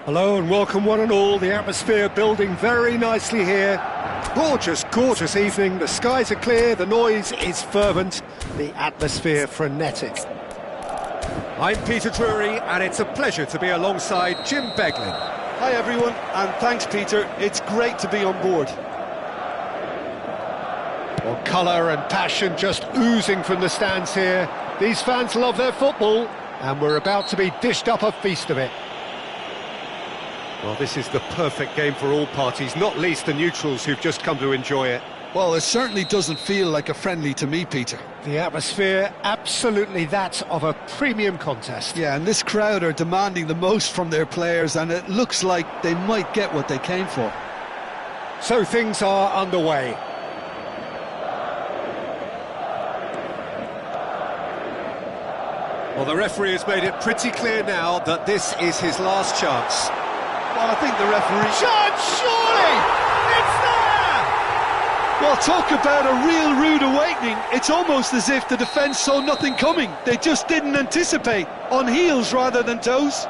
Hello and welcome one and all. The atmosphere building very nicely here. Gorgeous, gorgeous evening. The skies are clear, the noise is fervent, the atmosphere frenetic. I'm Peter Drury and it's a pleasure to be alongside Jim Beglin. Hi everyone, and thanks Peter. It's great to be on board. Well, colour and passion just oozing from the stands here. These fans love their football and we're about to be dished up a feast of it. Well, this is the perfect game for all parties, not least the neutrals who've just come to enjoy it. Well, it certainly doesn't feel like a friendly to me, Peter. The atmosphere, absolutely that of a premium contest. Yeah, and this crowd are demanding the most from their players, and it looks like they might get what they came for. So things are underway. Well, the referee has made it pretty clear now that this is his last chance. Well, I think the referee... Shot, surely! It's there! Well, talk about a real rude awakening. It's almost as if the defence saw nothing coming. They just didn't anticipate. On heels rather than toes.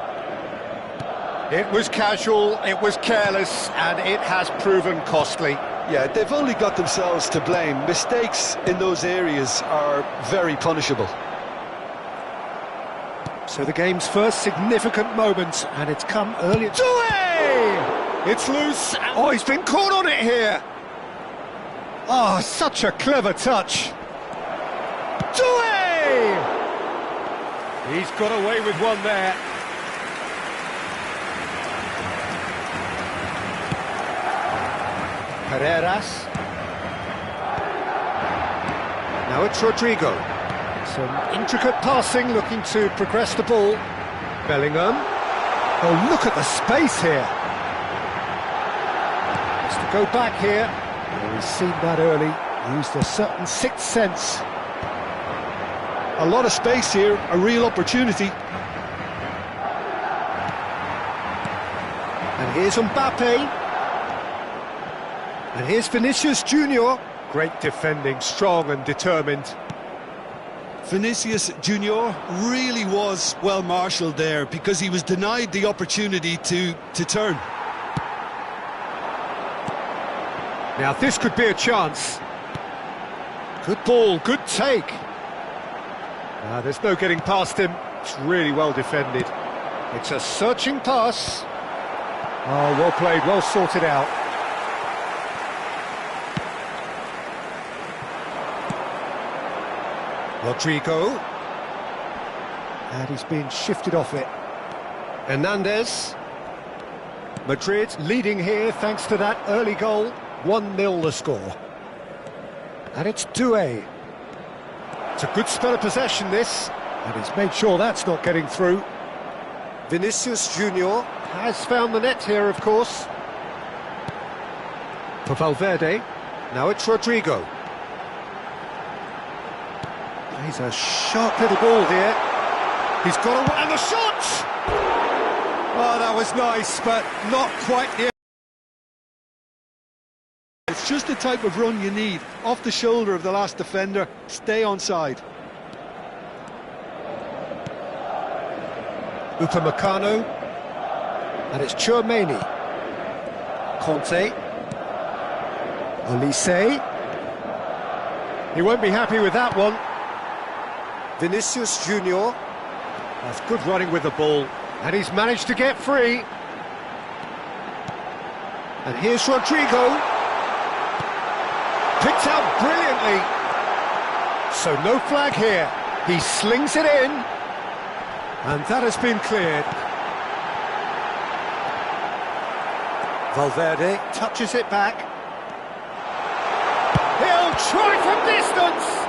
It was casual, it was careless, and it has proven costly. Yeah, they've only got themselves to blame. Mistakes in those areas are very punishable. So the game's first significant moment, and it's come early. Doué! It's loose. Oh, he's been caught on it here. Oh, such a clever touch. Doué! He's got away with one there. Carreras. Now it's Rodrigo. Some intricate passing, looking to progress the ball. Bellingham. Oh, look at the space here. Has to go back here. Well, he's seen that early. Used a certain sixth sense. A lot of space here, a real opportunity. And here's Mbappe. And here's Vinicius Junior. Great defending, strong and determined. Vinicius Junior really was well marshalled there because he was denied the opportunity to turn. Now this could be a chance. Good ball, good take. There's no getting past him. It's really well defended. It's a searching pass. Oh, well played, well sorted out. Rodrigo. And he's been shifted off it. Hernandez. Madrid leading here thanks to that early goal. 1-0 the score. And it's Doué. It's a good spell of possession, this. And he's made sure that's not getting through. Vinicius Junior has found the net here, of course. For Valverde. Now it's Rodrigo. He's a sharp little ball here. He's got a... and the shot! Oh, that was nice, but not quite near. It's just the type of run you need. Off the shoulder of the last defender, stay onside. Upamecano. And it's Tchouaméni. Conte. Olise. He won't be happy with that one. Vinicius Junior. That's good running with the ball. And he's managed to get free. And here's Rodrigo. Picked out brilliantly. So no flag here. He slings it in. And that has been cleared. Valverde touches it back. He'll try from distance.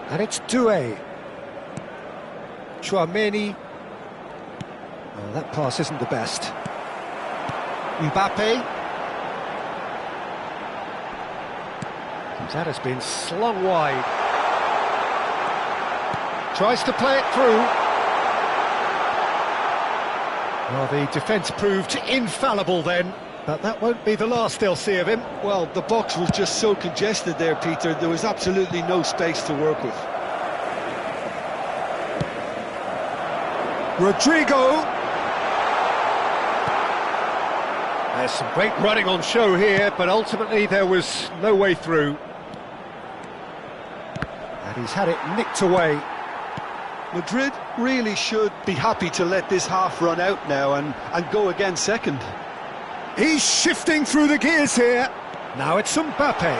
And it's Doué. Tchouaméni. Oh, that pass isn't the best. Mbappe. That has been slung wide. Tries to play it through. Well, the defence proved infallible then. But that won't be the last they'll see of him. Well, the box was just so congested there, Peter. There was absolutely no space to work with. Rodrigo. There's some great running on show here, but ultimately there was no way through. And he's had it nicked away. Madrid really should be happy to let this half run out now and go again second. He's shifting through the gears here. Now it's Mbappe.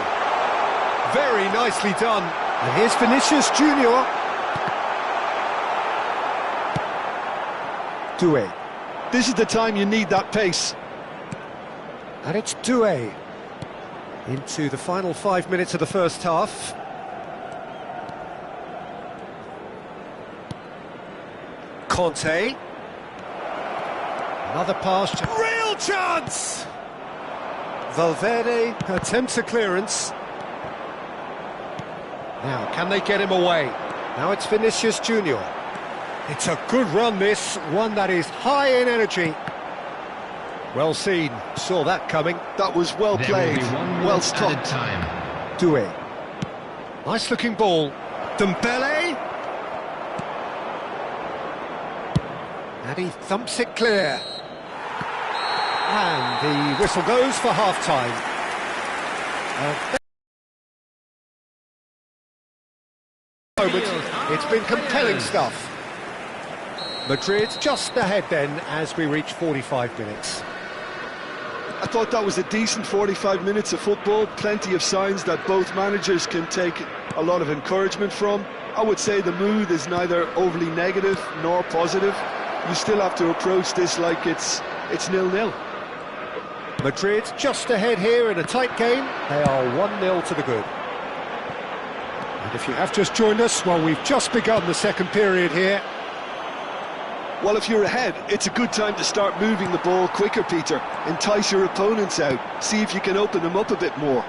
Very nicely done. And here's Vinicius Junior. Doué. This is the time you need that pace. And it's Doué. Into the final 5 minutes of the first half. Conte. Another pass. Real chance! Valverde attempts a clearance. Now, can they get him away? Now it's Vinicius Junior. It's a good run, this. One that is high in energy. Well seen. Saw that coming. That was well played. Well stopped. Doué. Nice looking ball. Dembele. And he thumps it clear. And the whistle goes for half-time. It's been compelling stuff. Madrid just ahead then as we reach 45 minutes. I thought that was a decent 45 minutes of football. Plenty of signs that both managers can take a lot of encouragement from. I would say the mood is neither overly negative nor positive. You still have to approach this like it's 0-0. Madrid just ahead here in a tight game. They are 1-0 to the good. And if you have just joined us, well, we've just begun the second period here. Well, if you're ahead, it's a good time to start moving the ball quicker, Peter. Entice your opponents out. See if you can open them up a bit more.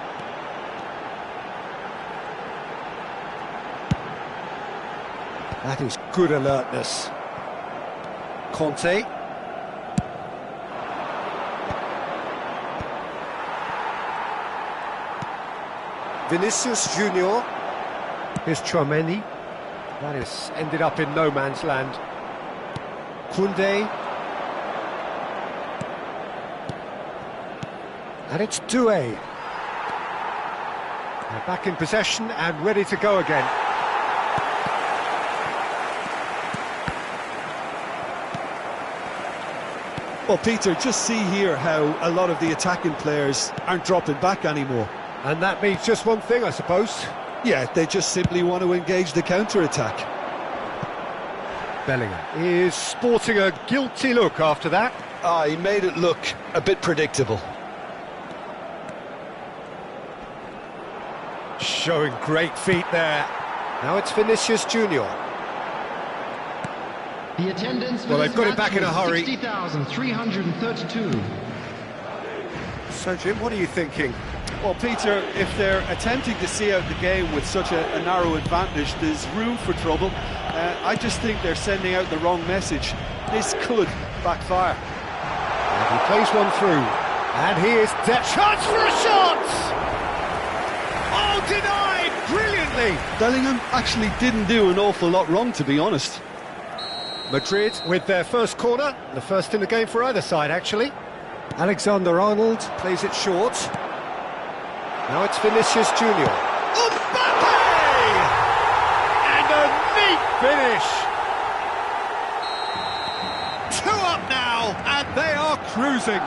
That is good alertness. Conte. Vinicius Junior. Here's Tchouaméni. That has ended up in no man's land. Koundé. And it's Doué. They're back in possession and ready to go again. Well, Peter, just see here how a lot of the attacking players aren't dropping back anymore. And that means just one thing, I suppose. Yeah, they just simply want to engage the counter-attack. Bellingham is sporting a guilty look after that. He made it look a bit predictable. Showing great feet there. Now it's Vinicius Junior. The attendance well, they've got it back in a hurry. 60,332. So, Jim, what are you thinking? Well, Peter, if they're attempting to see out the game with such a narrow advantage, there's room for trouble. I just think they're sending out the wrong message. This could backfire. And he plays one through. And he is dead. Chance for a shot! Oh, denied brilliantly! Bellingham actually didn't do an awful lot wrong, to be honest. Madrid with their first corner, the first in the game for either side, actually. Alexander-Arnold plays it short. Now it's Vinicius Junior. Mbappe! And a neat finish! 2 up now, and they are cruising.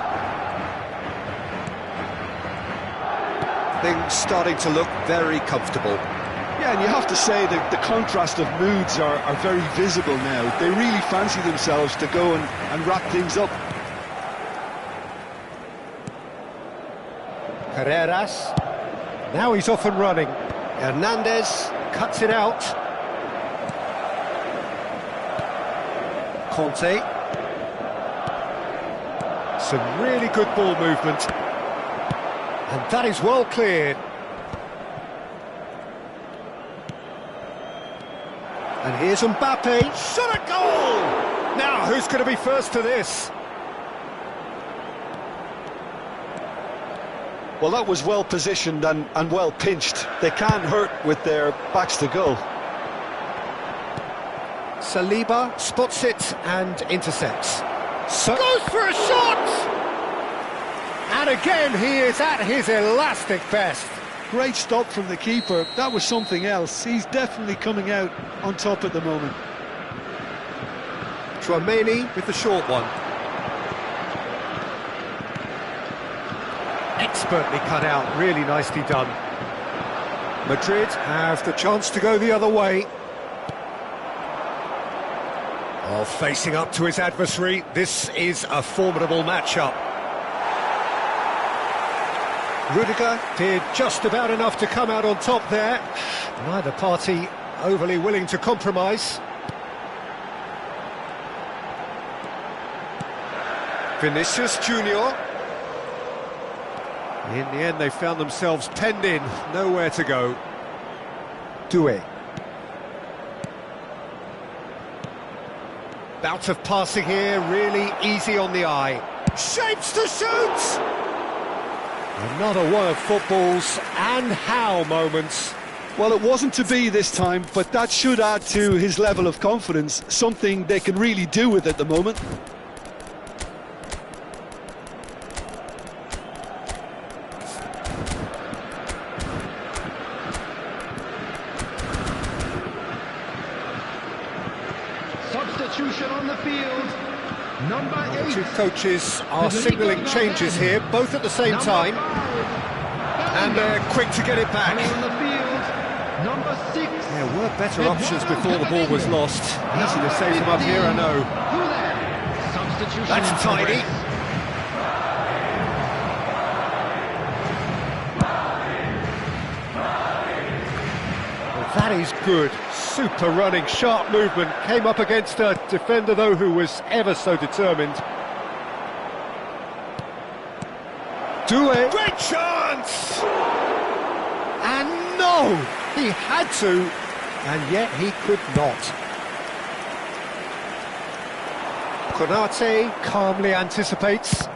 Things starting to look very comfortable. Yeah, and you have to say that the contrast of moods are very visible now. They really fancy themselves to go and wrap things up. Carreras. Now he's off and running. Hernandez cuts it out. Conte. Some really good ball movement. And that is well cleared. And here's Mbappe. Shot a goal! Now, who's going to be first to this? Well, that was well positioned and well pinched. They can't hurt with their backs to goal. Saliba spots it and intercepts. Goes for a shot! And again, he is at his elastic best. Great stop from the keeper. That was something else. He's definitely coming out on top at the moment. Tchouaméni with the short one. Expertly cut out, really nicely done. Madrid have the chance to go the other way. Oh, facing up to his adversary, this is a formidable matchup. Rudiger did just about enough to come out on top there. Neither party overly willing to compromise. Vinicius Junior. In the end, they found themselves penned in, nowhere to go. Doué. Bout of passing here, really easy on the eye. Shapes to shoot! Another one of football's and how moments. Well, it wasn't to be this time, but that should add to his level of confidence, something they can really do with at the moment. Substitution on the field. Number 8. Two coaches are signalling changes here, both at the same time. And they're quick to get it back. On the field. Number 6. There were better options before the ball was lost. Easy to say from up here, I know. Substitution. That's tidy. That is good. Super running, sharp movement. Came up against a defender, though, who was ever so determined. Doué. Great chance! And no! He had to, and yet he could not. Konate calmly anticipates.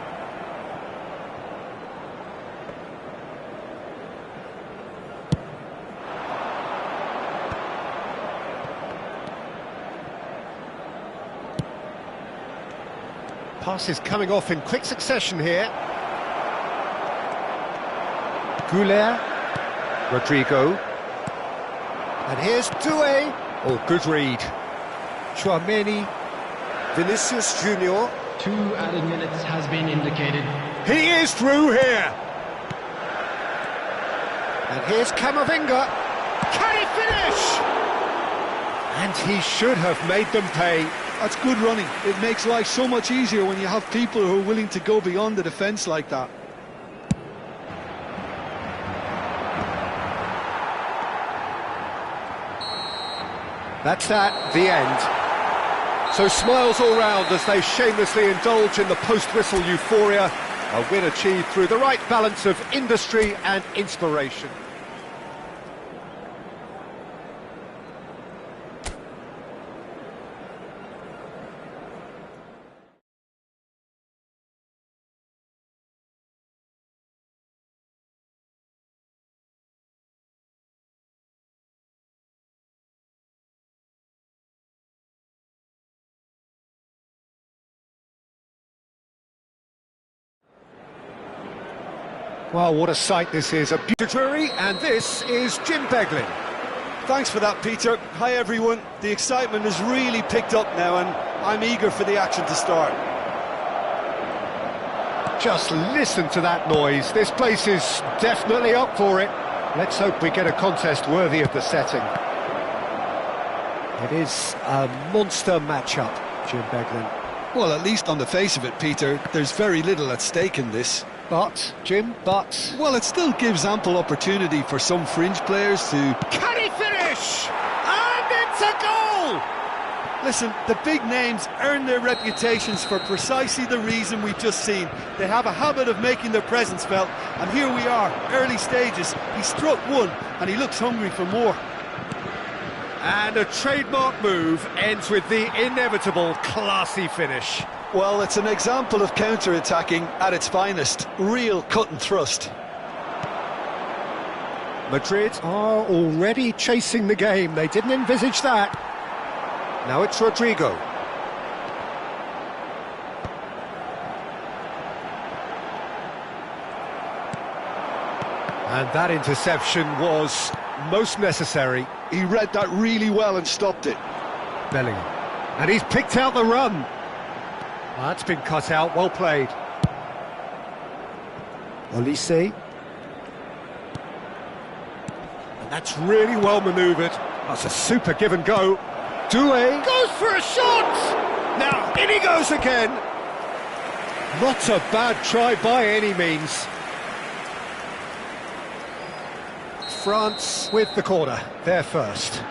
Passes coming off in quick succession here. Goulet, Rodrigo, and here's Doué. Oh, good read. Tchouaméni, Vinicius Junior. 2 added minutes has been indicated. He is through here. And here's Camavinga. Can he finish? And he should have made them pay. That's good running. It makes life so much easier when you have people who are willing to go beyond the defence like that. That's that, the end. So smiles all round as they shamelessly indulge in the post-whistle euphoria. A win achieved through the right balance of industry and inspiration. Well, what a sight this is. A beautiful, and this is Jim Beglin. Thanks for that, Peter. Hi, everyone. The excitement has really picked up now, and I'm eager for the action to start. Just listen to that noise. This place is definitely up for it. Let's hope we get a contest worthy of the setting. It is a monster matchup, Jim Beglin. Well, at least on the face of it, Peter, there's very little at stake in this. But, Jim, Well, it still gives ample opportunity for some fringe players to... Can he finish? And it's a goal! Listen, the big names earn their reputations for precisely the reason we've just seen. They have a habit of making their presence felt, and here we are, early stages. He struck one, and he looks hungry for more. And a trademark move ends with the inevitable classy finish. Well, it's an example of counter-attacking at its finest. Real cut and thrust. Madrid are already chasing the game. They didn't envisage that. Now it's Rodrigo. And that interception was most necessary. He read that really well and stopped it. Bellingham. And he's picked out the run. Well, that's been cut out, well played. Olise. And that's really well manoeuvred. That's a super give and go. Doué goes for a shot! Now, in he goes again. Not a bad try by any means. France with the corner, they're first.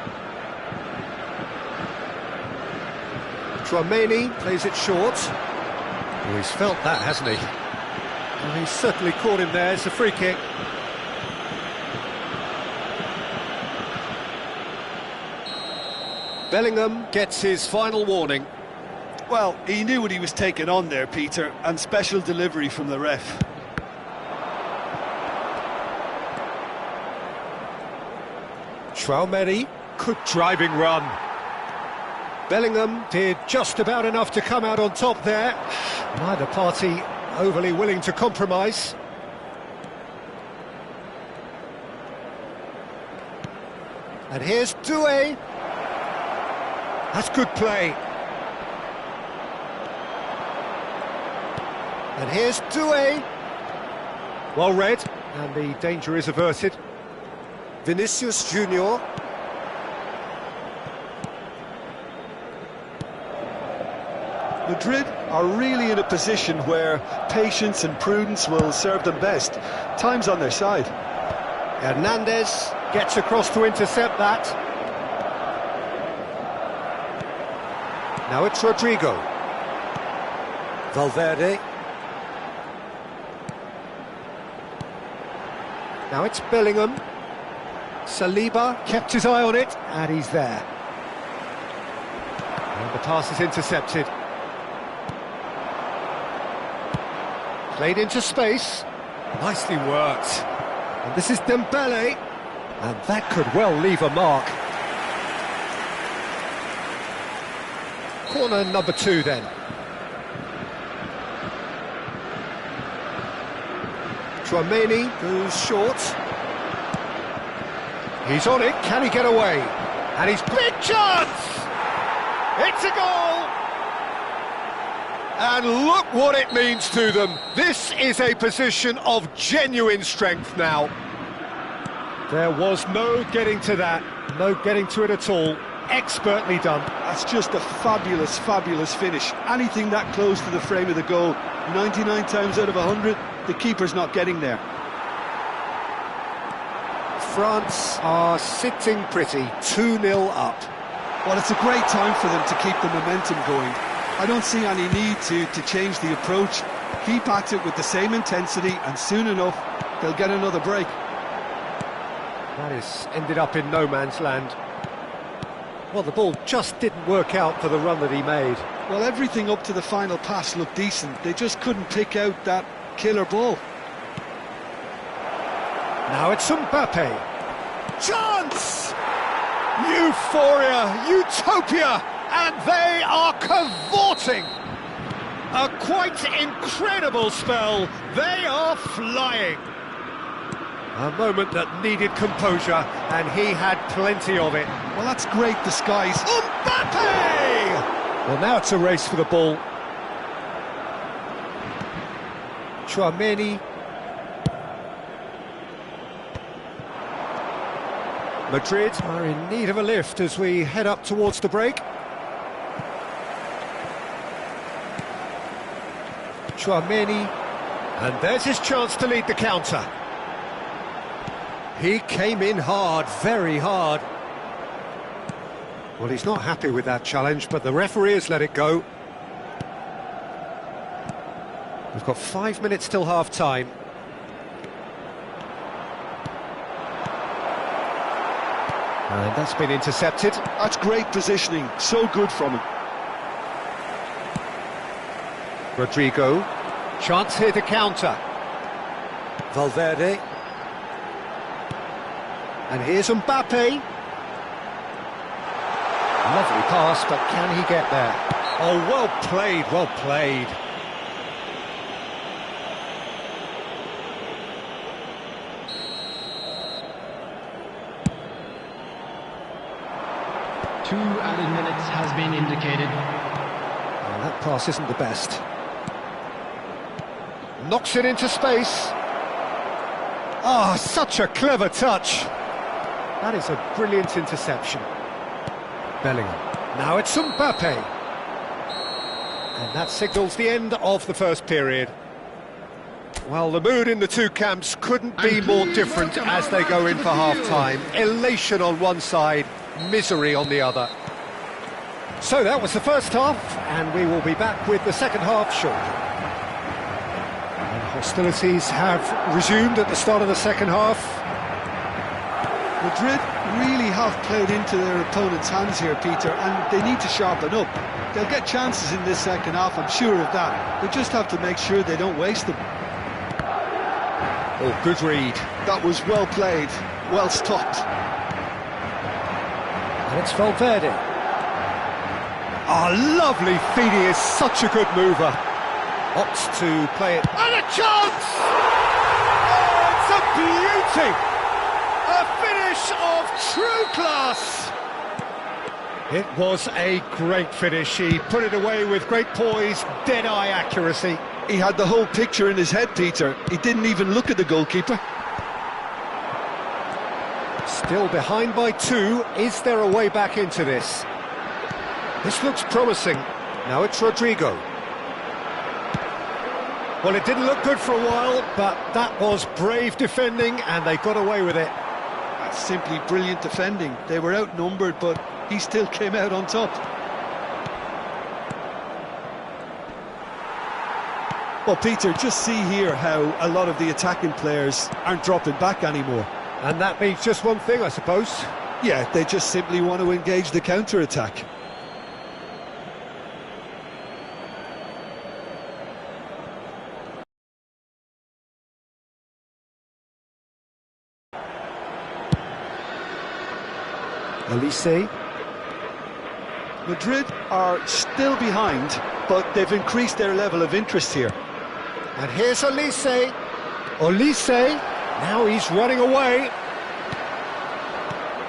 Tchouaméni plays it short. Well, he's felt that, hasn't he? Well, he's certainly caught him there. It's a free kick. Bellingham gets his final warning. Well, he knew what he was taking on there, Peter, and special delivery from the ref. Tchouaméni, good driving run. Bellingham did just about enough to come out on top there. Neither party overly willing to compromise. And here's Doué. That's good play. And here's Doué. Well read, and the danger is averted. Vinicius Junior. Madrid are really in a position where patience and prudence will serve them best. Time's on their side. Hernandez gets across to intercept that. Now it's Rodrigo. Valverde. Now it's Bellingham. Saliba kept his eye on it, and he's there. And the pass is intercepted. Played into space. Nicely worked. And this is Dembele. And that could well leave a mark. Corner number 2 then. Tchouaméni goes short. He's on it, can he get away? And he's big chance! It's a goal! And look what it means to them. This is a position of genuine strength now. There was no getting to that, no getting to it at all. Expertly done. That's just a fabulous, fabulous finish. Anything that close to the frame of the goal, 99 times out of 100, the keeper's not getting there. France are sitting pretty, 2-0 up. Well, it's a great time for them to keep the momentum going. I don't see any need to change the approach. Keep at it with the same intensity, and soon enough, they'll get another break. That has ended up in no man's land. Well, the ball just didn't work out for the run that he made. Well, everything up to the final pass looked decent. They just couldn't pick out that killer ball. Now it's Mbappe. Chance! Euphoria, utopia, and they are cavorting. A quite incredible spell. They are flying. A moment that needed composure, and he had plenty of it. Well, that's great disguise. Mbappe! Well, now it's a race for the ball. Tchouaméni. Madrid are in need of a lift as we head up towards the break. Tchouaméni, and there's his chance to lead the counter. He came in hard, very hard. Well, he's not happy with that challenge, but the referee has let it go. We've got 5 minutes till half-time. And that's been intercepted. That's great positioning, so good from him. Rodrigo, chance here to counter. Valverde. And here's Mbappe. Lovely pass, but can he get there? Oh, well played, well played. Two added minutes has been indicated. Well, that pass isn't the best. Knocks it into space. Ah, such a clever touch. That is a brilliant interception. Bellingham. Now it's Mbappe. And that signals the end of the first period. Well, the mood in the two camps couldn't be more different as they go in for half-time. Elation on one side, misery on the other. So that was the first half, and we will be back with the second half shortly. And hostilities have resumed at the start of the second half. Madrid really have played into their opponent's hands here, Peter, and they need to sharpen up. They'll get chances in this second half, I'm sure of that. They just have to make sure they don't waste them. Oh, good read. That was well played, well stopped. And it's Valverde. Oh, lovely feed, he is such a good mover. Opts to play it. And a chance! Oh, it's a beauty! A finish of true class! It was a great finish. He put it away with great poise, dead-eye accuracy. He had the whole picture in his head, Peter. He didn't even look at the goalkeeper. Still behind by 2. Is there a way back into this? This looks promising. Now it's Rodrigo. Well, it didn't look good for a while, but that was brave defending, and they got away with it. That's simply brilliant defending. They were outnumbered, but he still came out on top. Well, Peter, just see here how a lot of the attacking players aren't dropping back anymore. And that means just one thing, I suppose. Yeah, they just simply want to engage the counter-attack. Olise. Madrid are still behind, but they've increased their level of interest here. And here's Olise. Olise, now he's running away.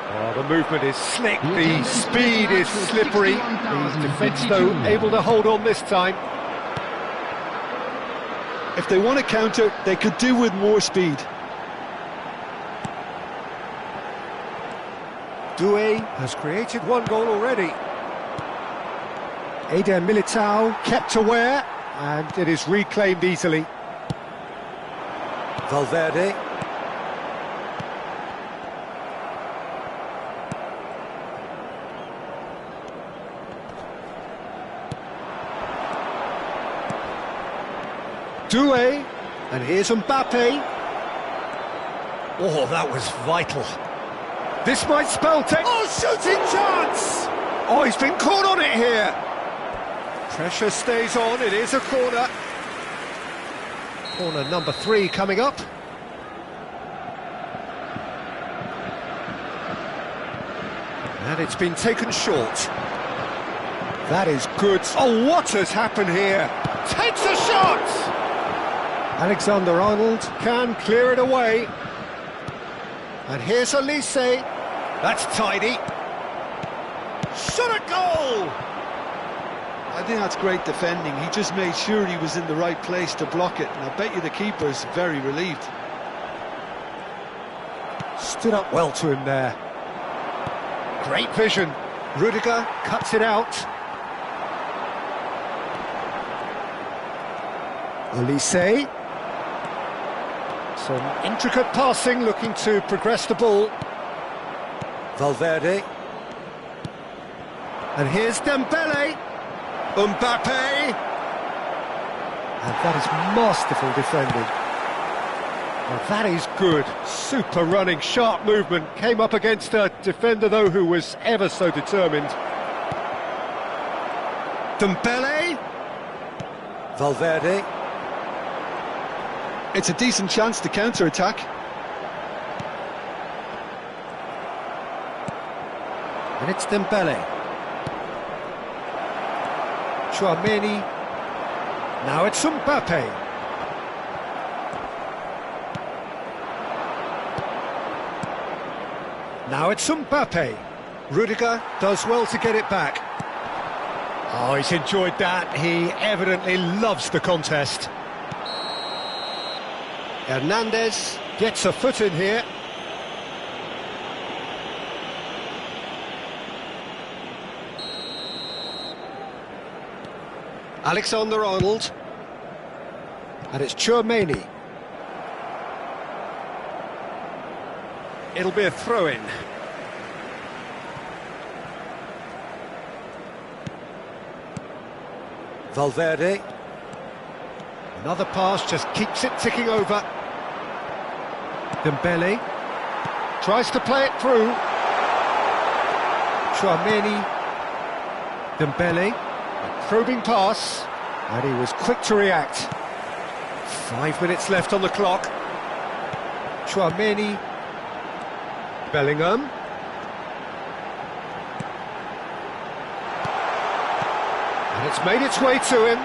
Oh, the movement is slick, the speed is slippery. The defence, though, able to hold on this time. If they want to counter, they could do with more speed. Doué has created one goal already. Eder Militao kept aware, and it is reclaimed easily. Valverde. Doué, and here's Mbappe. Oh, that was vital. This might spell oh, shooting chance! Oh, he's been caught on it here. Pressure stays on, it is a corner. Corner number 3 coming up. And it's been taken short. That is good. Oh, what has happened here? Takes a shot! Alexander-Arnold can clear it away. And here's Olise. That's tidy. Shot a goal! I think that's great defending. He just made sure he was in the right place to block it, and I bet you the keeper's very relieved. Stood up well to him there. Great vision. Rudiger cuts it out. Olise. Some intricate passing, looking to progress the ball. Valverde. And here's Dembele. Mbappe. And that is masterful defending. Well, that is good. Super running, sharp movement. Came up against a defender, though, who was ever so determined. Dembele. Valverde. It's a decent chance to counter-attack. And it's Dembele. Tchouaméni. Now it's Mbappe. Now it's Mbappe. Rudiger does well to get it back. Oh, he's enjoyed that. He evidently loves the contest. Hernandez gets a foot in here. Alexander-Arnold. And it's Tchouaméni. It'll be a throw-in. Valverde. Another pass, just keeps it ticking over. Dembele. Tries to play it through. Tchouaméni. Dembele. A probing pass. And he was quick to react. 5 minutes left on the clock. Tchouaméni. Bellingham. And it's made its way to him.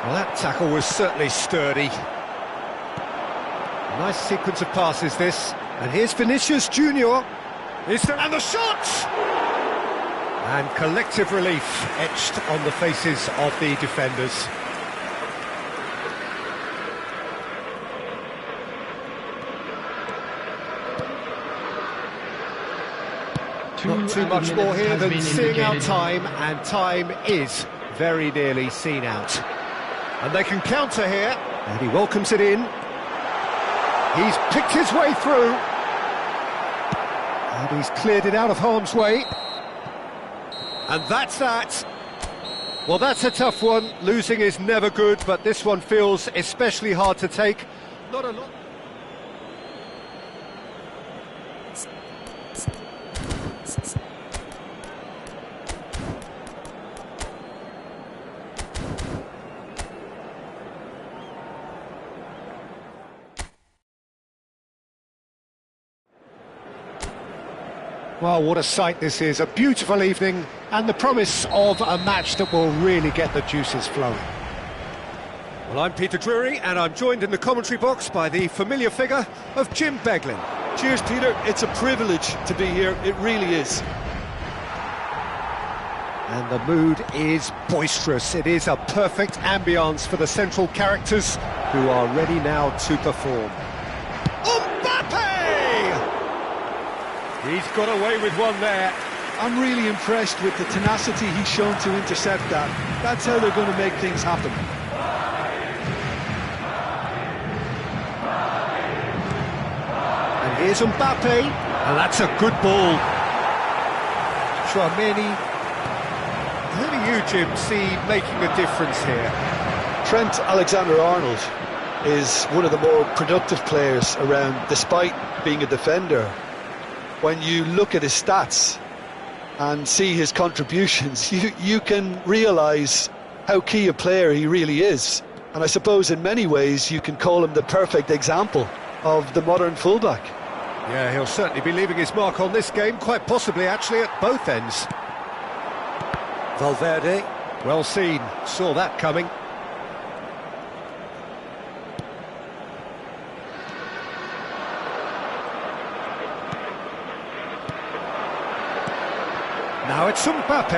Well, that tackle was certainly sturdy. Nice sequence of passes, this. And here's Vinicius Junior. And the shot! And collective relief etched on the faces of the defenders. Not too much more here than seeing out time, and time is very nearly seen out. And they can counter here, and he welcomes it in. He's picked his way through. And he's cleared it out of harm's way. And that's that. Well, that's a tough one. Losing is never good, but this one feels especially hard to take. Not a lot. Well, what a sight this is. A beautiful evening and the promise of a match that will really get the juices flowing. Well, I'm Peter Drury and I'm joined in the commentary box by the familiar figure of Jim Beglin. Cheers, Peter. It's a privilege to be here. It really is. And the mood is boisterous. It is a perfect ambience for the central characters who are ready now to perform. Mbappe! He's got away with one there. I'm really impressed with the tenacity he's shown to intercept that. That's how they're going to make things happen. And here's Mbappe, and that's a good ball. Tchouaméni. Who do you, Jim, see making a difference here? Trent Alexander-Arnold is one of the more productive players around, despite being a defender. When you look at his stats and see his contributions, you can realise how key a player he really is. And I suppose in many ways you can call him the perfect example of the modern fullback. Yeah, he'll certainly be leaving his mark on this game, quite possibly actually at both ends. Valverde, well seen, saw that coming. Now it's Mbappe.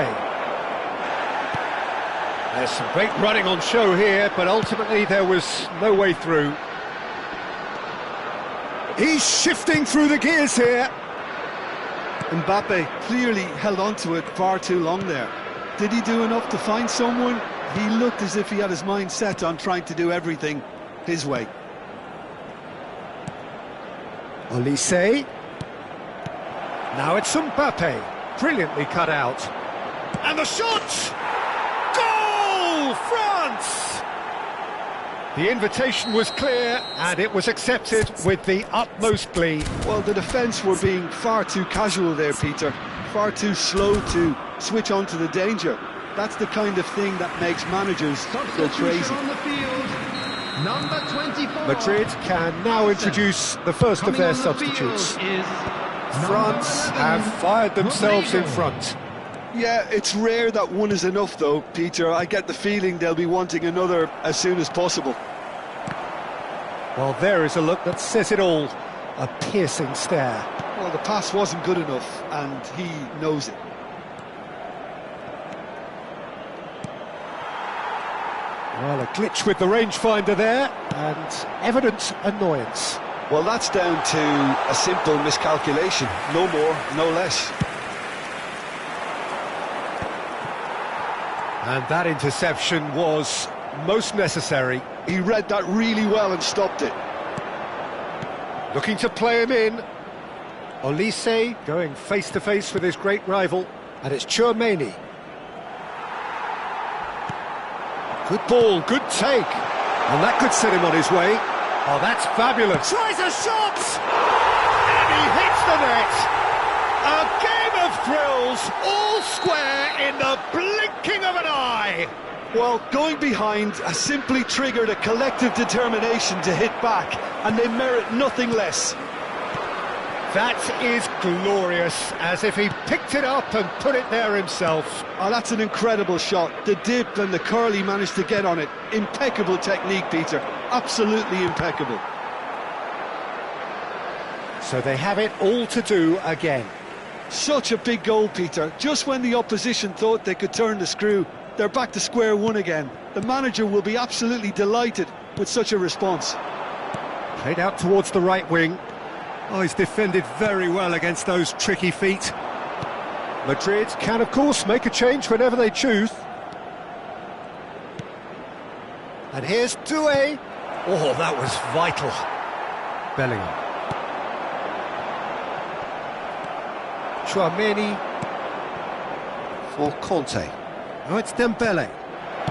There's some great running on show here, but ultimately there was no way through. He's shifting through the gears here. Mbappe clearly held on to it far too long there. Did he do enough to find someone? He looked as if he had his mind set on trying to do everything his way. Olise. Now it's Mbappe. Brilliantly cut out. And the shot! Goal! France! The invitation was clear and it was accepted with the utmost glee. Well, the defence were being far too casual there, Peter. Far too slow to switch on to the danger. That's the kind of thing that makes managers go crazy. On the field, number 24. Madrid can now introduce the first of their substitutes. Is France have fired themselves in front. Yeah, it's rare that one is enough though, Peter. I get the feeling they'll be wanting another as soon as possible. Well, there is a look that says it all. A piercing stare. Well, the pass wasn't good enough, and he knows it. Well, a glitch with the rangefinder there, and evident annoyance. Well, that's down to a simple miscalculation. No more, no less. And that interception was most necessary. He read that really well and stopped it. Looking to play him in. Olise going face-to-face with his great rival, and it's Tchouaméni. Good ball, good take. And that could set him on his way. Oh, that's fabulous. Tries a shot! And he hits the net! A game of thrills, all square in the blinking of an eye! Well, going behind has simply triggered a collective determination to hit back, and they merit nothing less. That is glorious, as if he picked it up and put it there himself. Oh, that's an incredible shot. The dip and the curl he managed to get on it. Impeccable technique, Peter. Absolutely impeccable. So they have it all to do again. Such a big goal, Peter. Just when the opposition thought they could turn the screw, they're back to square one again. The manager will be absolutely delighted with such a response. Played out towards the right wing. Oh, he's defended very well against those tricky feet. Madrid can, of course, make a change whenever they choose. And here's Doué. Oh, that was vital. Bellingham. Tchouaméni for Conte. Oh, it's Dembele.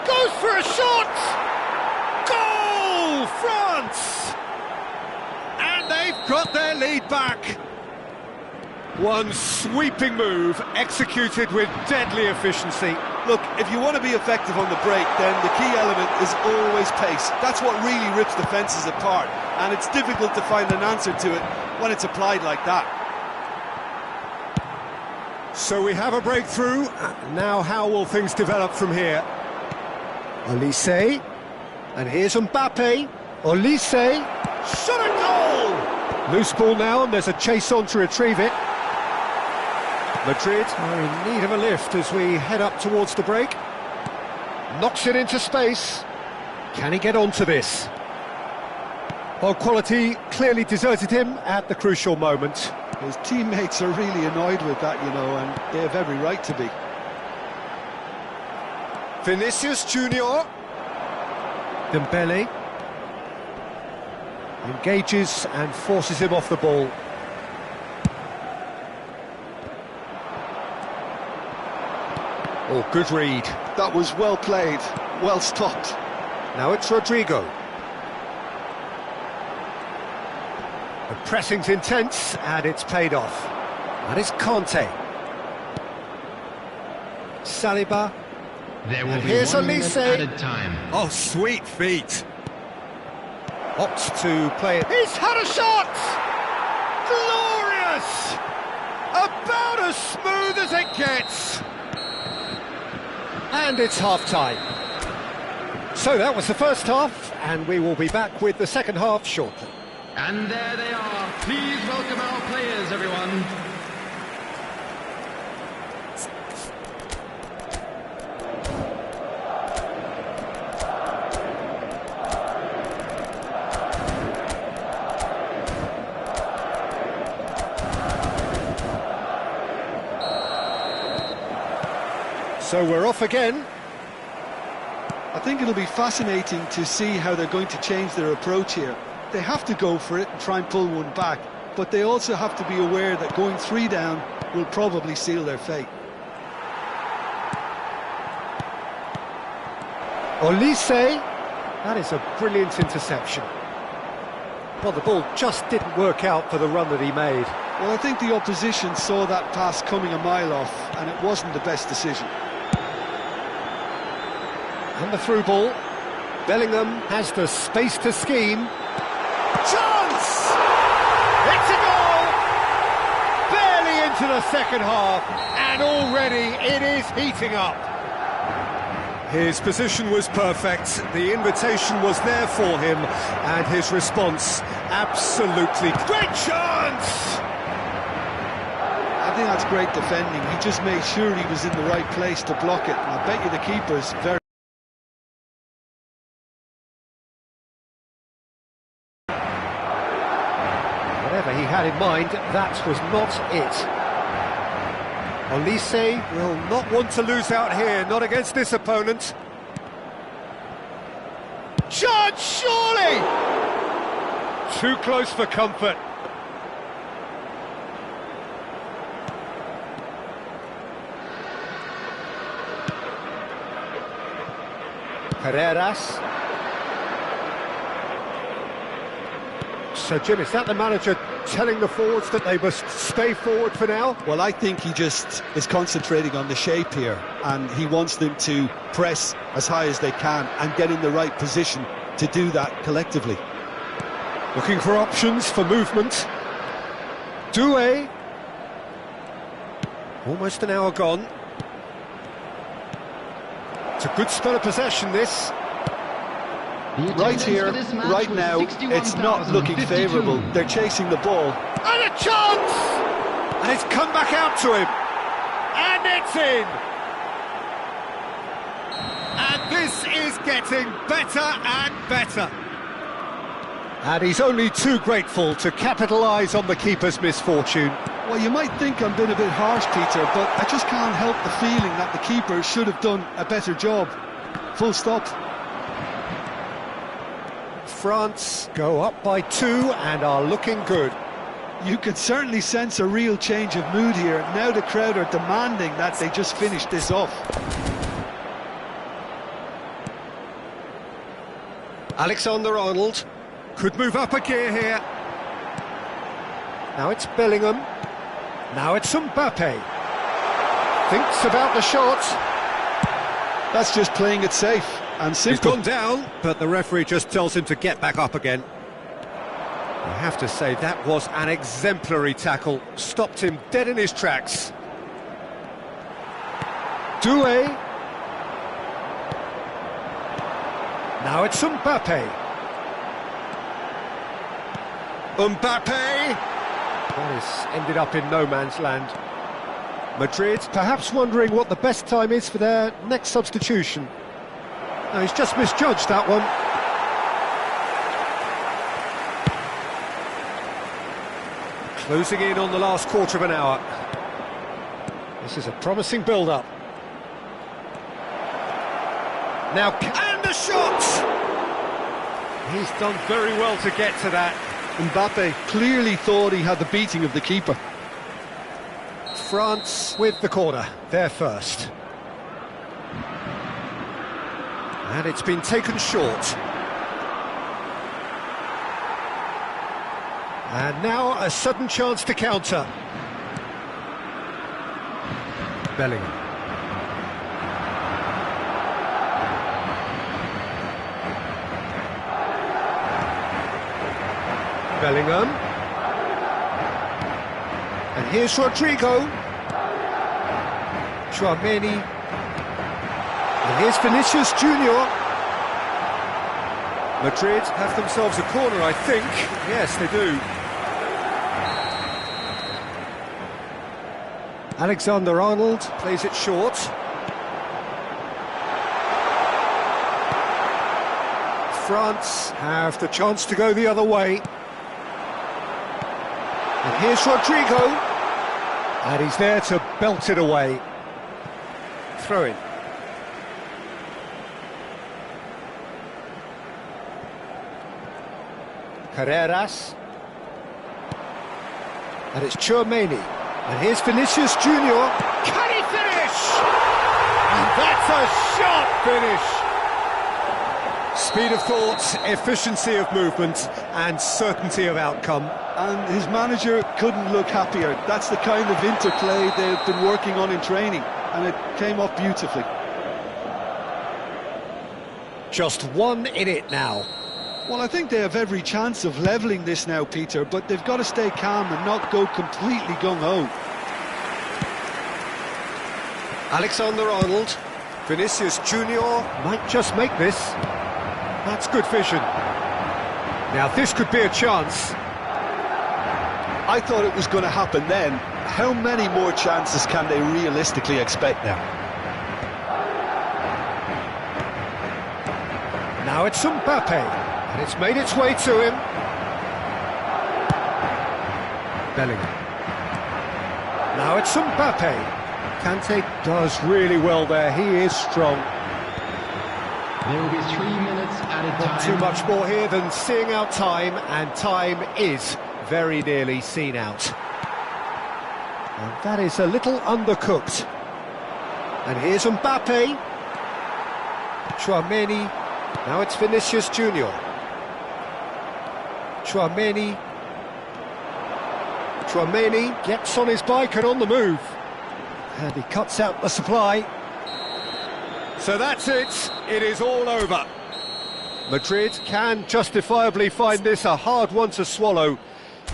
Goes for a shot! Goal! France! And they've got their lead back. One sweeping move, executed with deadly efficiency. Look, if you want to be effective on the break, then the key element is always pace. That's what really rips defences apart, and it's difficult to find an answer to it when it's applied like that. So we have a breakthrough. Now how will things develop from here? Olise, and here's Mbappe. Olise, shot a goal! Loose ball now, and there's a chase on to retrieve it. Madrid are in need of a lift as we head up towards the break. Knocks it into space. Can he get onto this? Well, quality clearly deserted him at the crucial moment. His teammates are really annoyed with that, you know, and they have every right to be. Vinicius Junior. Dembele engages and forces him off the ball. Oh, good read. That was well played, well stopped. Now it's Rodrigo. The pressing's intense and it's paid off. That is Conte. Saliba. There will And be here's 1 minute Olise. added time. Oh, sweet feet. Opts to play it. He's had a shot! Glorious! About as smooth as it gets. And it's half-time. So that was the first half, and we will be back with the second half shortly. And there they are. Please welcome our players, everyone. So we're off again. I think it'll be fascinating to see how they're going to change their approach here. They have to go for it and try and pull one back, but they also have to be aware that going 3 down will probably seal their fate. Olise, that is a brilliant interception. Well, the ball just didn't work out for the run that he made. Well, I think the opposition saw that pass coming a mile off, and it wasn't the best decision. And the through ball. Bellingham has the space to scheme. Chance! It's a goal! into the second half, and already it is heating up. His position was perfect, the invitation was there for him, and his response absolutely great chance! I think that's great defending. He just made sure he was in the right place to block it. And I bet you the keeper's very... Whatever he had in mind, that was not it. Olise will not want to lose out here, not against this opponent. Chance, surely! Too close for comfort. Carreras. So, Jim, is that the manager telling the forwards that they must stay forward for now? Well, I think he just is concentrating on the shape here, and he wants them to press as high as they can and get in the right position to do that collectively. Looking for options for movement. Doué. Almost an hour gone. It's a good spell of possession, this. Right here, right now, it's not looking favourable. They're chasing the ball. And a chance! And it's come back out to him. And it's in! And this is getting better and better. And he's only too grateful to capitalise on the keeper's misfortune. Well, you might think I'm being a bit harsh, Peter, but I just can't help the feeling that the keeper should have done a better job. Full stop. France go up by 2 and are looking good. You can certainly sense a real change of mood here. Now the crowd are demanding that they just finish this off. Alexander-Arnold could move up a gear here. Now it's Bellingham. Now it's Mbappe. Thinks about the shot. That's just playing it safe and simple. He's gone down, but the referee just tells him to get back up again. I have to say, that was an exemplary tackle. Stopped him dead in his tracks. Doué. Now it's Mbappe. Mbappe! That has ended up in no man's land. Madrid perhaps wondering what the best time is for their next substitution. No, he's just misjudged that one. Closing in on the last quarter of an hour. This is a promising build-up. Now, and the shot! He's done very well to get to that. Mbappe clearly thought he had the beating of the keeper. France with the corner, they're first. And it's been taken short. And now a sudden chance to counter. Bellingham. Bellingham. And here's Rodrigo. Tchouaméni. And here's Vinicius Junior. Madrid have themselves a corner, I think. Yes, they do. Alexander-Arnold plays it short. France have the chance to go the other way. And here's Rodrigo. And he's there to belt it away. Throw in. Carreras. And it's Tchouaméni. And here's Vinicius Junior. Can he finish? And that's a sharp finish. Speed of thought, efficiency of movement, and certainty of outcome. And his manager couldn't look happier. That's the kind of interplay they've been working on in training, and it came off beautifully. Just 1 in it now. Well, I think they have every chance of levelling this now, Peter, but they've got to stay calm and not go completely gung-ho. Alexander-Arnold. Vinicius Junior might just make this. That's good vision. Now this could be a chance. I thought it was going to happen then. How many more chances can they realistically expect now? Now it's Mbappe, and it's made its way to him. Bellingham. Now it's Mbappe. Kante does really well there, he is strong. There will be 3 minutes added time. Not too much more here than seeing out time, and time is very nearly seen out. And that is a little undercooked. And here's Mbappe. Tchouaméni. Now it's Vinicius Junior. Tchouaméni. Tchouaméni gets on his bike and on the move. And he cuts out the supply. So that's it. It is all over. Madrid can justifiably find this a hard one to swallow.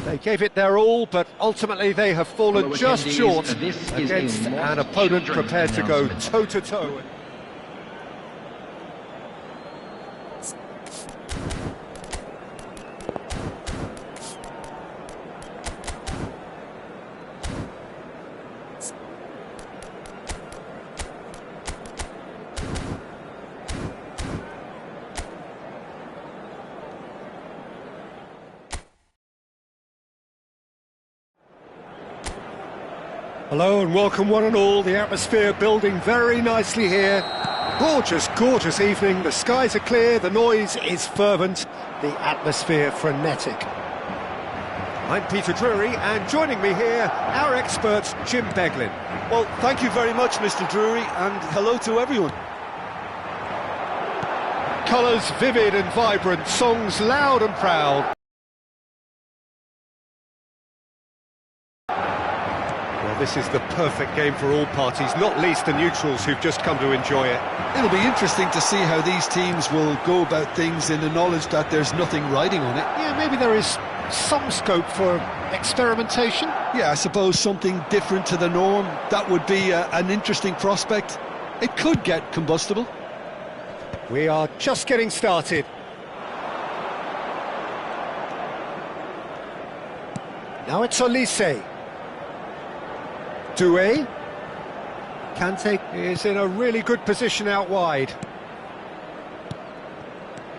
They gave it their all, but ultimately they have fallen just short against an opponent prepared to go toe-to-toe. Hello and welcome one and all, the atmosphere building very nicely here. Gorgeous, gorgeous evening, the skies are clear, the noise is fervent, the atmosphere frenetic. I'm Peter Drury, and joining me here, our expert Jim Beglin. Well, thank you very much, Mr. Drury, and hello to everyone. Colours vivid and vibrant, songs loud and proud. This is the perfect game for all parties, not least the neutrals who've just come to enjoy it. It'll be interesting to see how these teams will go about things in the knowledge that there's nothing riding on it. Yeah, maybe there is some scope for experimentation. Yeah, I suppose something different to the norm. That would be an interesting prospect. It could get combustible. We are just getting started. Now it's Olise. Doué. Kante is in a really good position out wide.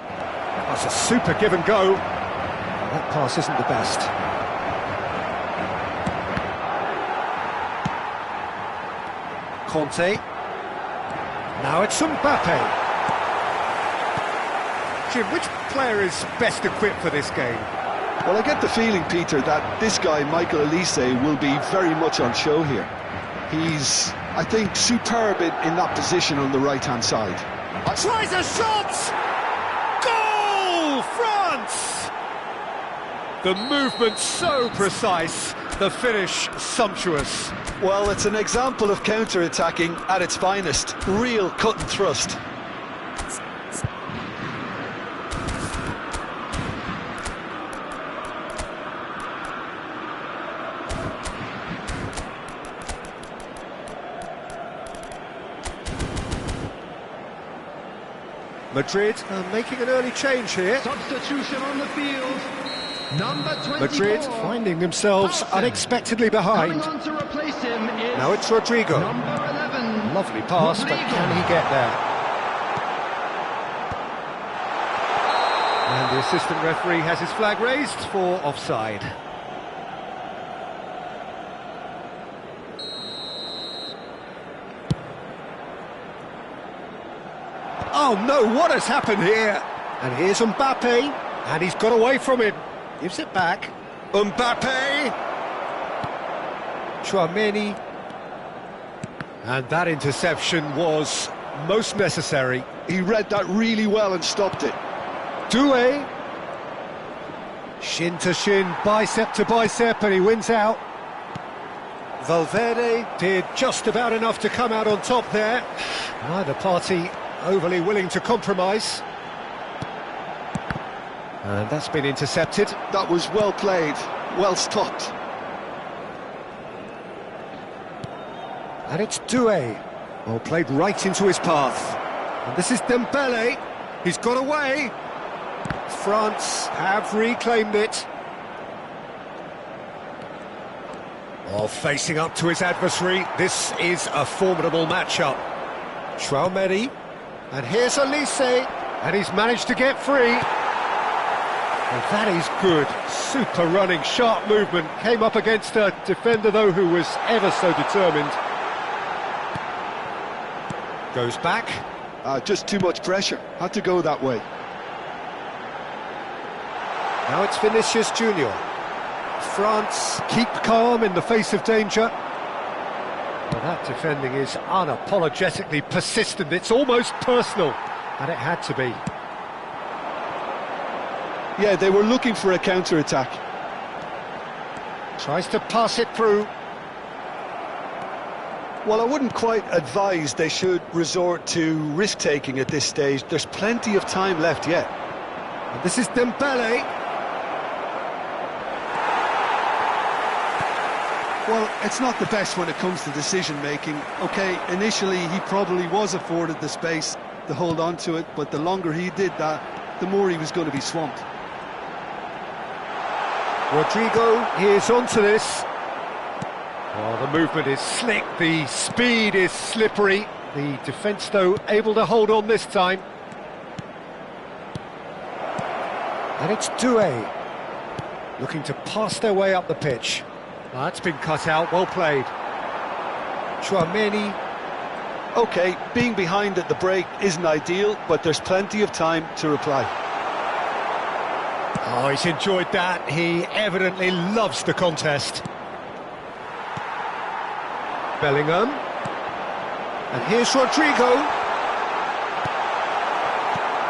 That's a super give and go. That pass isn't the best. Conte. Now it's Mbappe. Jim, which player is best equipped for this game? Well, I get the feeling, Peter, that this guy, Michael Olise, will be very much on show here. He's, I think, superb in that position on the right-hand side. Tries a shot! Goal! France! The movement so precise, the finish sumptuous. Well, it's an example of counter-attacking at its finest. Real cut and thrust. Madrid are making an early change here. Substitution on the field. Number 24. Madrid finding themselves unexpectedly behind. Coming on to replace him is Now it's Rodrigo. number 11. Lovely pass, but can he get there? And the assistant referee has his flag raised for offside. Oh no, what has happened here? And here's Mbappe, and he's got away from it. Gives it back. Mbappe! Tchouaméni. And that interception was most necessary. He read that really well and stopped it. Doué. Shin to shin, bicep to bicep, and he wins out. Valverde did just about enough to come out on top there. Neither party overly willing to compromise. And that's been intercepted. That was well played, well stopped. And it's Doué. Well, played right into his path. And this is Dembele. He's got away. France have reclaimed it. Well, facing up to his adversary, this is a formidable matchup. Tchouaméni, and here's Elise, and he's managed to get free. And that is good, super running, sharp movement. Came up against a defender, though, who was ever so determined. Goes back. Just too much pressure, had to go that way. Now it's Vinicius Junior. France keep calm in the face of danger. Well, that defending is unapologetically persistent. It's almost personal, and it had to be. Yeah, they were looking for a counter-attack. Tries to pass it through. Well, I wouldn't quite advise they should resort to risk-taking at this stage. There's plenty of time left yet. And this is Dembele. Well, it's not the best when it comes to decision-making. OK, initially he probably was afforded the space to hold on to it, but the longer he did that, the more he was going to be swamped. Rodrigo is onto this. Oh, the movement is slick, the speed is slippery. The defence, though, able to hold on this time. And it's Doué, looking to pass their way up the pitch. Oh, that's been cut out, well played. Tchouaméni. OK, being behind at the break isn't ideal, but there's plenty of time to reply. Oh, he's enjoyed that. He evidently loves the contest. Bellingham. And here's Rodrigo.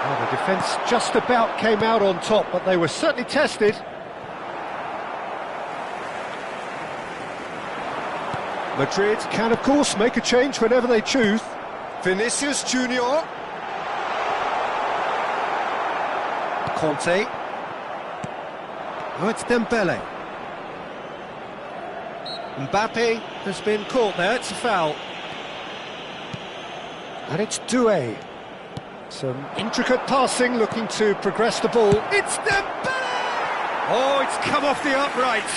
Oh, the defence just about came out on top, but they were certainly tested. Madrid can, of course, make a change whenever they choose. Vinicius Junior. Conte. Oh, it's Dembele. Mbappe has been caught there, it's a foul. And it's Doué. Some intricate passing, looking to progress the ball. It's Dembele! Oh, it's come off the upright.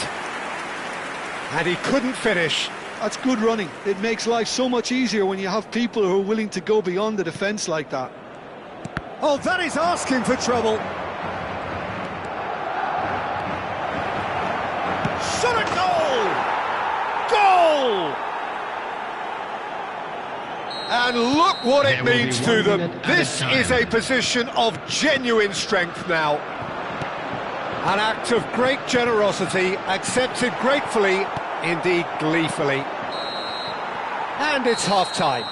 And he couldn't finish. That's good running. It makes life so much easier when you have people who are willing to go beyond the defence like that. Oh, that is asking for trouble. Shot at goal! Goal! And look what it means to them. This is a position of genuine strength now. An act of great generosity, accepted gratefully, indeed gleefully. And it's half-time.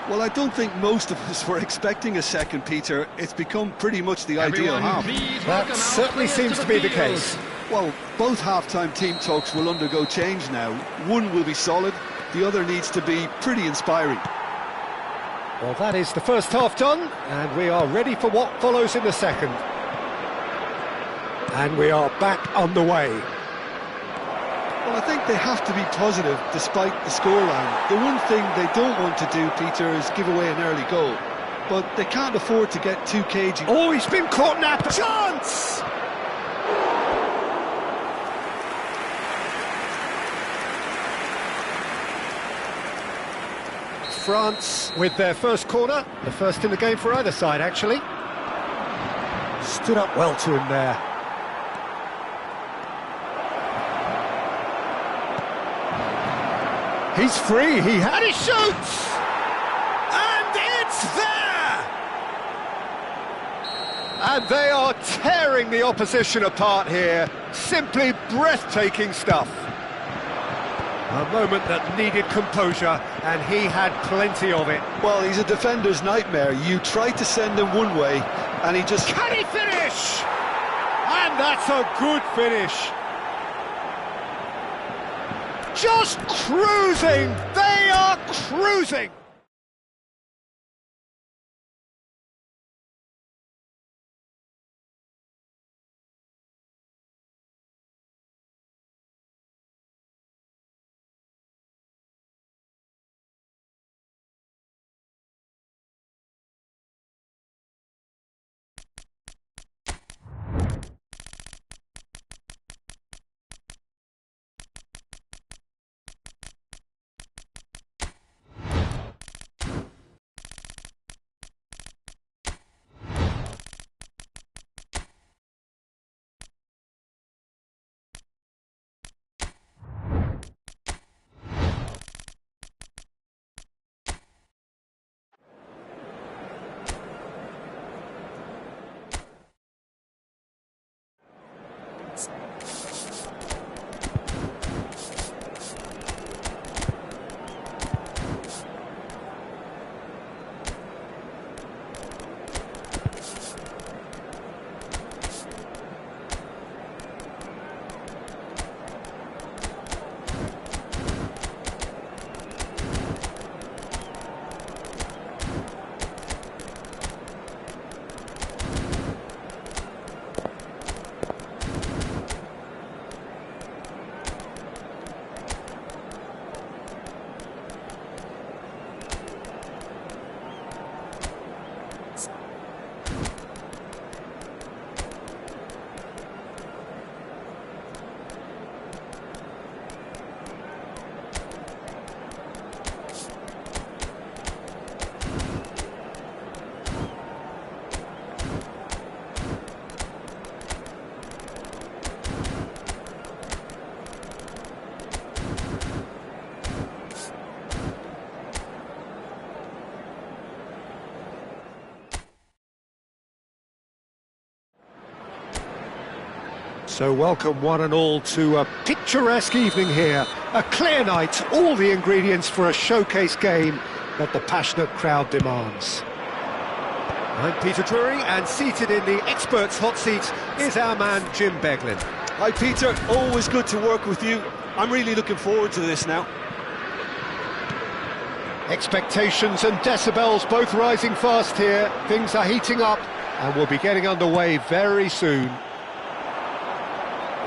Well, I don't think most of us were expecting a second, Peter. It's become pretty much the ideal half. That certainly seems to be the case. Well, both half-time team talks will undergo change now. One will be solid, the other needs to be pretty inspiring. Well, that is the first half done, and we are ready for what follows in the second. And we are back on the way. Well, I think they have to be positive despite the scoreline. The one thing they don't want to do, Peter, is give away an early goal. But they can't afford to get too cagey. Oh, he's been caught napping. Chance! France with their first corner, the first in the game for either side, actually. Stood up well to him there. He's free, he had his shoots! And it's there! And they are tearing the opposition apart here. Simply breathtaking stuff. A moment that needed composure, and he had plenty of it. Well, he's a defender's nightmare. You try to send him one way, and he just... Can he finish? And that's a good finish. Just cruising! They are cruising! So welcome one and all to a picturesque evening here. A clear night, all the ingredients for a showcase game that the passionate crowd demands. I'm Peter Drury, and seated in the experts' hot seat is our man Jim Beglin. Hi Peter, always good to work with you. I'm really looking forward to this now. Expectations and decibels both rising fast here. Things are heating up and we'll be getting underway very soon.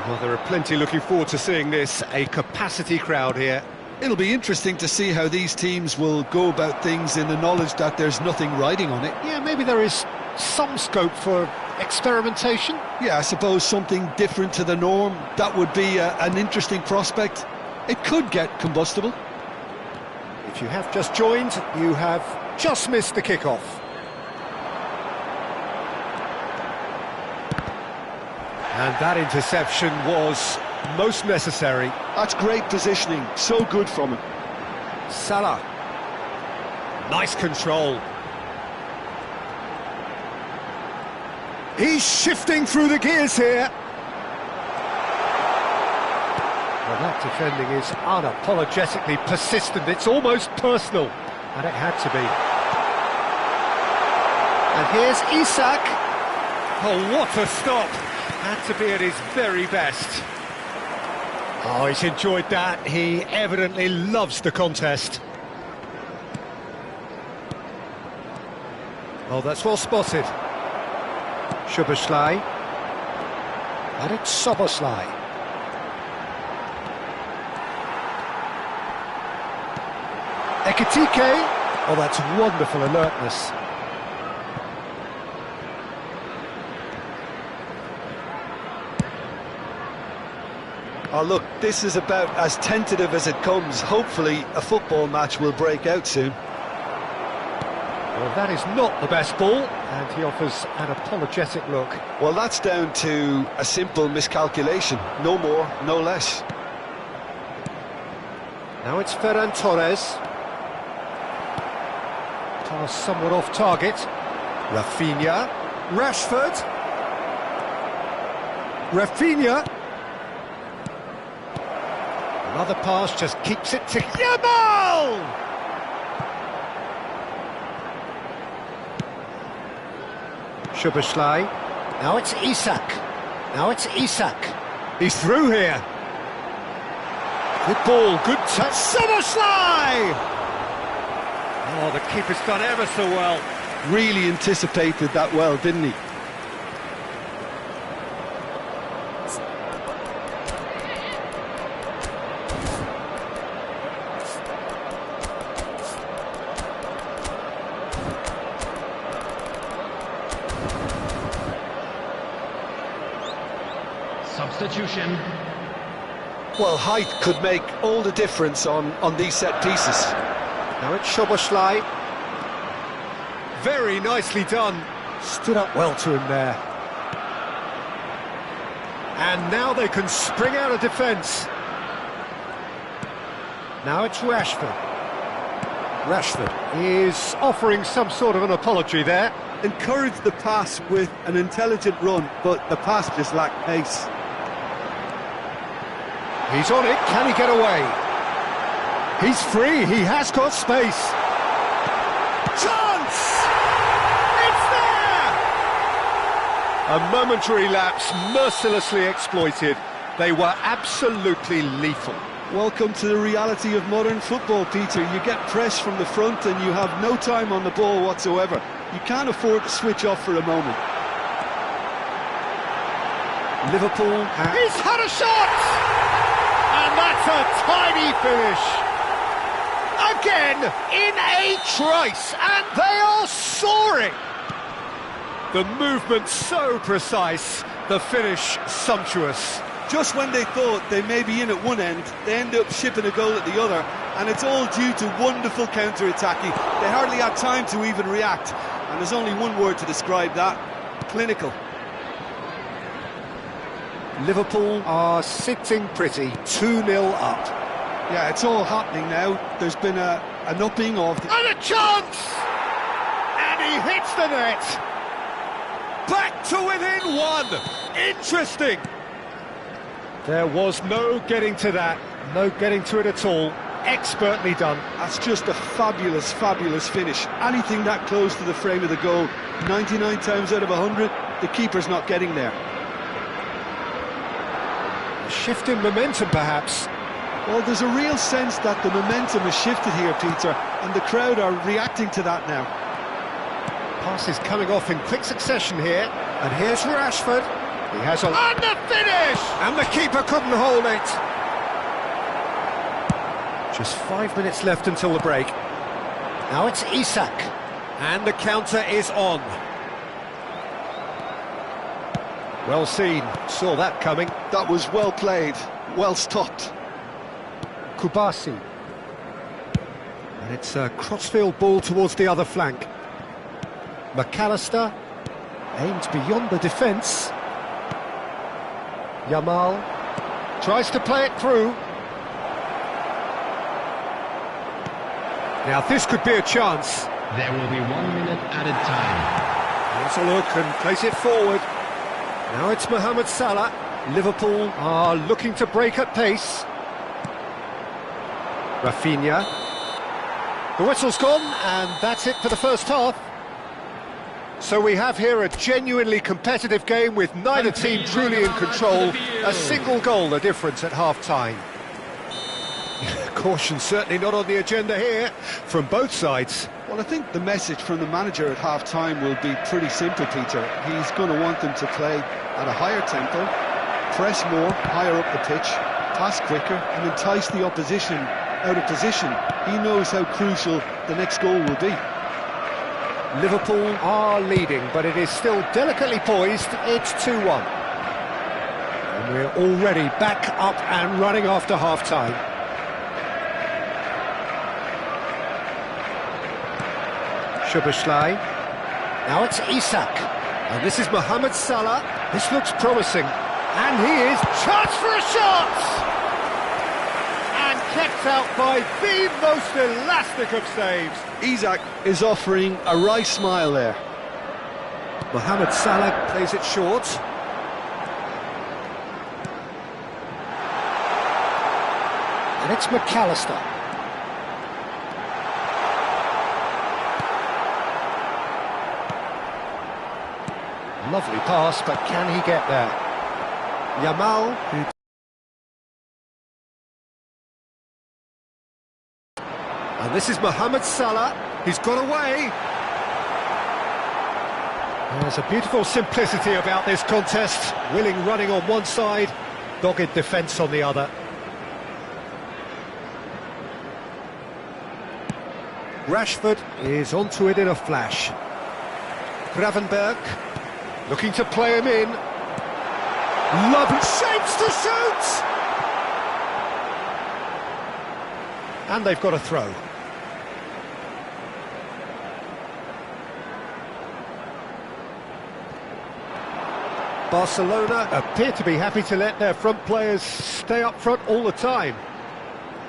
Well, there are plenty looking forward to seeing this, a capacity crowd here. It'll be interesting to see how these teams will go about things in the knowledge that there's nothing riding on it. Yeah, maybe there is some scope for experimentation. Yeah, I suppose something different to the norm. That would be an interesting prospect. It could get combustible. If you have just joined, you have just missed the kickoff. And that interception was most necessary. That's great positioning, so good from him. Salah. Nice control. He's shifting through the gears here. Well, that defending is unapologetically persistent. It's almost personal, and it had to be. And here's Isak. Oh, what a stop! Had to be at his very best. Oh, he's enjoyed that. He evidently loves the contest. Oh, that's well spotted. Szoboszlai. And it's Szoboszlai. Ekitike. Oh, that's wonderful alertness. Oh look, this is about as tentative as it comes. Hopefully a football match will break out soon. Well, that is not the best ball, and he offers an apologetic look. Well, that's down to a simple miscalculation. No more, no less. Now it's Ferran Torres. Pass somewhat off target. Rafinha. Rashford. Rafinha. Another pass just keeps it to Yamal! Szoboszlai. Now it's Isak. Now it's Isak. He's through here. Good ball, good touch. Szoboszlai! Oh, the keeper's done ever so well. Really anticipated that well, didn't he? Substitution. Well, height could make all the difference on these set pieces. Now it's Szoboszlai. Very nicely done. Stood up well to him there. And now they can spring out of defence. Now it's Rashford. Rashford is offering some sort of an apology there. Encouraged the pass with an intelligent run, but the pass just lacked pace. He's on it, can he get away? He's free, he has got space. Chance! It's there! A momentary lapse, mercilessly exploited. They were absolutely lethal. Welcome to the reality of modern football, Peter. You get pressed from the front and you have no time on the ball whatsoever. You can't afford to switch off for a moment. Liverpool he's had a shot! And that's a tiny finish. Again, in a trice, and they are soaring. The movement so precise, the finish sumptuous. Just when they thought they may be in at one end, they end up shipping a goal at the other, and it's all due to wonderful counter-attacking. They hardly had time to even react, and there's only one word to describe that: clinical. Liverpool are sitting pretty, 2-0 up. Yeah, it's all happening now. There's been an upping of... And a chance! And he hits the net! Back to within one! Interesting! There was no getting to that, no getting to it at all. Expertly done. That's just a fabulous, fabulous finish. Anything that close to the frame of the goal, 99 times out of 100, the keeper's not getting there. A shift in momentum, perhaps. Well, there's a real sense that the momentum has shifted here, Peter, and the crowd are reacting to that now. Passes coming off in quick succession here. And here's Rashford. He has a... And the finish! And the keeper couldn't hold it. Just 5 minutes left until the break. Now it's Isak. And the counter is on. Well seen. Saw that coming. That was well played, well stopped. Kubasi. And it's a crossfield ball towards the other flank. McAllister aims beyond the defence. Yamal tries to play it through. Now this could be a chance. There will be 1 minute added time. Here's a look and plays it forward. Now it's Mohamed Salah. Liverpool are looking to break at pace. Rafinha. The whistle's gone, and that's it for the first half. So we have here a genuinely competitive game with neither team truly in control. A single goal the difference at half-time. Caution certainly not on the agenda here from both sides. Well, I think the message from the manager at half-time will be pretty simple, Peter. He's going to want them to play at a higher tempo, press more, higher up the pitch, pass quicker, and entice the opposition out of position. He knows how crucial the next goal will be. Liverpool are leading, but it is still delicately poised. It's 2-1. And we're already back up and running after half-time. Szoboszlai. Now it's Isak. And this is Mohamed Salah. This looks promising. And he is charged for a shot! And kept out by the most elastic of saves. Isak is offering a wry smile there. Mohamed Salah plays it short. And it's McAllister. Lovely pass, but can he get there? Yamal, and this is Mohamed Salah. He's got away. There's a beautiful simplicity about this contest. Willing running on one side, dogged defence on the other. Rashford is onto it in a flash. Gravenberg looking to play him in. Lovely shapes to shoot! And they've got a throw. Barcelona appear to be happy to let their front players stay up front all the time.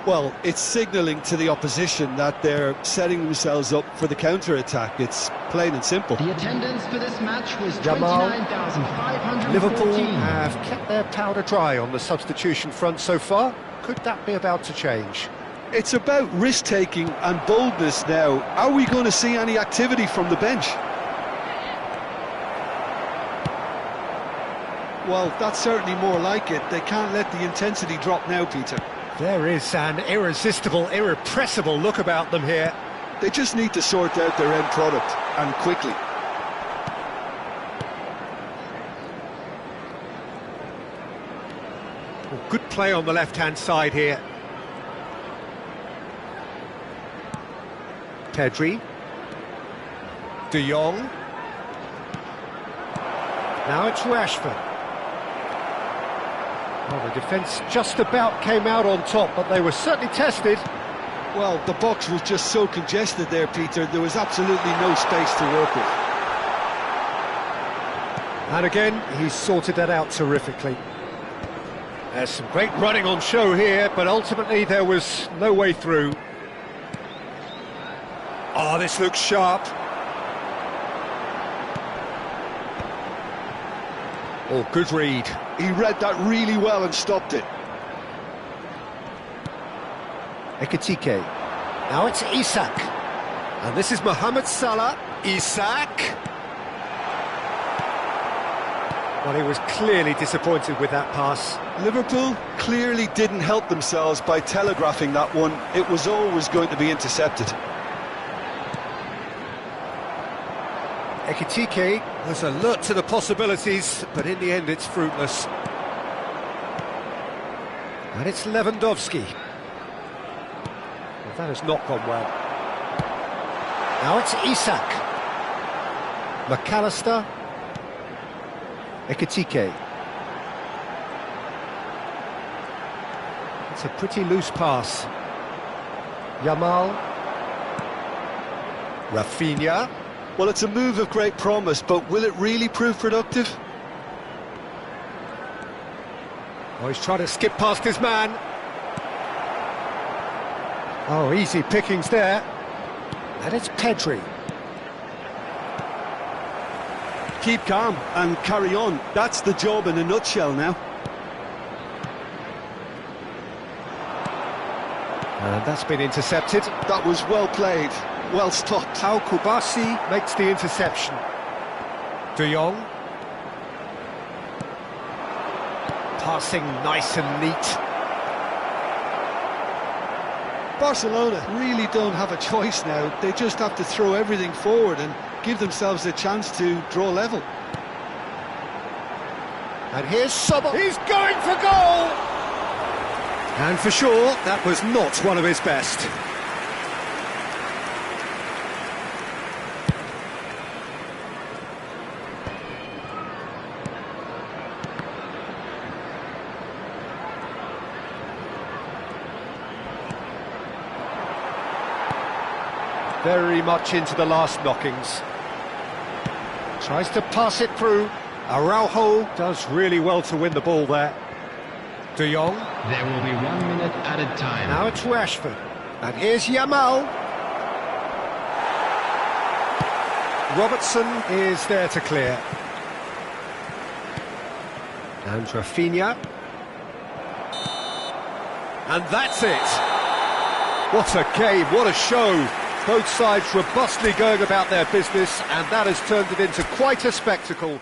Well, it's signalling to the opposition that they're setting themselves up for the counter-attack. It's plain and simple. The attendance for this match was Jamal. 29,514. Liverpool have kept their powder dry on the substitution front so far. Could that be about to change? It's about risk-taking and boldness now. Are we going to see any activity from the bench? Well, that's certainly more like it. They can't let the intensity drop now, Peter. There is an irresistible, irrepressible look about them here. They just need to sort out their end product, and quickly. Well, good play on the left-hand side here. Pedri. De Jong. Now it's Rashford. Well, the defence just about came out on top, but they were certainly tested. Well, the box was just so congested there, Peter. There was absolutely no space to work with. And again, he's sorted that out terrifically. There's some great running on show here, but ultimately there was no way through. Oh, this looks sharp. Oh, good read. He read that really well and stopped it. Ekitike. Now it's Isak. And this is Mohamed Salah. Isak. Well, he was clearly disappointed with that pass. Liverpool clearly didn't help themselves by telegraphing that one. It was always going to be intercepted. Ekitike was alert to the possibilities, but in the end it's fruitless. And it's Lewandowski. Well, that has not gone well. Now it's Isak. McAllister. Ekitike. It's a pretty loose pass. Yamal. Rafinha. Well, it's a move of great promise, but will it really prove productive? Oh, he's trying to skip past his man. Oh, easy pickings there. And it's Pedri. Keep calm and carry on. That's the job in a nutshell now. And that's been intercepted. That was well played, well stopped. Al Kubasi makes the interception. De Jong. Passing nice and neat. Barcelona really don't have a choice now. They just have to throw everything forward and give themselves a chance to draw level. And here's Sobol. He's going for goal! And for sure, that was not one of his best. Very much into the last knockings. Tries to pass it through. Araujo does really well to win the ball there. De Jong. There will be 1 minute added time. Now it's Rashford. And here's Yamal. Robertson is there to clear. And Rafinha. And that's it. What a game, what a show. Both sides robustly going about their business, and that has turned it into quite a spectacle.